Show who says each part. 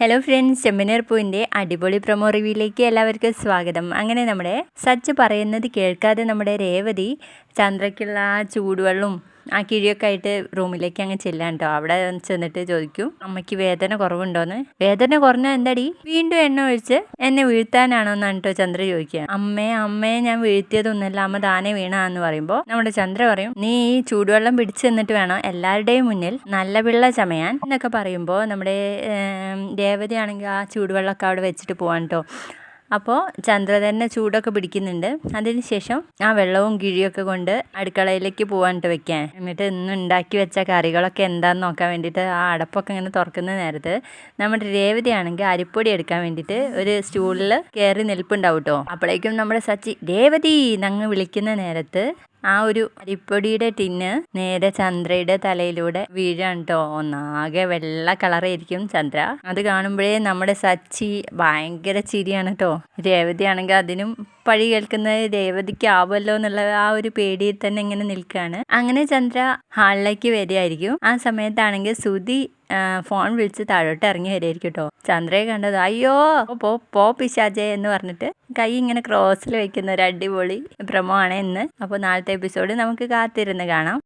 Speaker 1: Hello friends, ചെമ്മനീർ പൂവിൻ്റെ അടിപൊളി promo റിവ്യൂയിലേക്ക് എല്ലാവർക്കും സ്വാഗതം. അങ്ങനെ നമ്മുടെ സച്ച് പറയുന്നത് കേൾക്കാതെ നമ്മുടെ രേവതി ചന്ദ്രയ്ക്കുള്ള ആ ചൂടുവെള്ളവും ആ കിഴിയൊക്കെ ആയിട്ട് റൂമിലേക്ക് അങ്ങ് ചെല്ലാൻ കേട്ടോ. അവിടെ ചെന്നിട്ട് ചോദിക്കും, അമ്മയ്ക്ക് വേദന കുറവുണ്ടോയെന്ന്. വേദന കുറഞ്ഞാൽ എന്താടി, വീണ്ടും എണ്ണ ഒഴിച്ച് എന്നെ വീഴ്ത്താനാണോ എന്നാണ് കേട്ടോ ചന്ദ്ര ചോദിക്കുക. അമ്മയെ ഞാൻ വീഴ്ത്തിയതൊന്നുമല്ല, അമ്മ താനെ വീണാന്ന് പറയുമ്പോൾ നമ്മുടെ ചന്ദ്ര പറയും, നീ ഈ ചൂടുവെള്ളം പിടിച്ചു നിന്നിട്ട് വേണം എല്ലാവരുടെയും മുന്നിൽ നല്ല പിള്ള ചമയാൻ എന്നൊക്കെ പറയുമ്പോൾ നമ്മുടെ രേവതി ആണെങ്കിൽ ആ ചൂടുവെള്ളമൊക്കെ അവിടെ വെച്ചിട്ട് പോവാൻ കേട്ടോ. അപ്പോൾ ചന്ദ്ര തന്നെ ചൂടൊക്കെ പിടിക്കുന്നുണ്ട്. അതിന് ശേഷം ആ വെള്ളവും കിഴിയൊക്കെ കൊണ്ട് അടുക്കളയിലേക്ക് പോകാനിട്ട് വെക്കാൻ. എന്നിട്ട് ഇന്ന് ഉണ്ടാക്കി വെച്ച കറികളൊക്കെ എന്താണെന്ന് നോക്കാൻ വേണ്ടിയിട്ട് ആ അടപ്പൊക്കെ ഇങ്ങനെ തുറക്കുന്ന നേരത്ത് നമ്മുടെ രേവതി ആണെങ്കിൽ അരിപ്പൊടി എടുക്കാൻ വേണ്ടിയിട്ട് ഒരു സ്റ്റൂളിൽ കയറി നിൽപ്പുണ്ടാവും കേട്ടോ. അപ്പോഴേക്കും നമ്മുടെ സച്ചി രേവതി എന്നങ്ങ് വിളിക്കുന്ന നേരത്ത് ആ ഒരു അരിപ്പൊടിയുടെ ടിന്ന് നേരെ ചന്ദ്രയുടെ തലയിലൂടെ വീഴാൻ കേട്ടോ. ഒന്നാകെ വെള്ള കളറായിരിക്കും ചന്ദ്ര. അത് കാണുമ്പോഴേ നമ്മുടെ സച്ചി ഭയങ്കര ചിരിയാണ് കേട്ടോ. രേവതി ആണെങ്കിൽ അതിനും പഴി കേൾക്കുന്നത് രേവതിക്ക് ആവുമല്ലോ എന്നുള്ള ആ ഒരു പേടിയിൽ തന്നെ ഇങ്ങനെ നിൽക്കുകയാണ്. അങ്ങനെ ചന്ദ്ര ഹാളിലേക്ക് വരികയായിരിക്കും. ആ സമയത്താണെങ്കിൽ സുധി ഫോൺ വിളിച്ച് താഴോട്ട് ഇറങ്ങി വരികയായിരിക്കും കേട്ടോ. ചന്ദ്രയെ കണ്ടത് അയ്യോ പോ പിശാചേ എന്ന് പറഞ്ഞിട്ട് കൈ ഇങ്ങനെ ക്രോസിൽ വെക്കുന്ന ഒരു അടിപൊളി പ്രമോ ആണ് ഇന്ന്. അപ്പോൾ നാളത്തെ എപ്പിസോഡ് നമുക്ക് കാത്തിരുന്ന് കാണാം.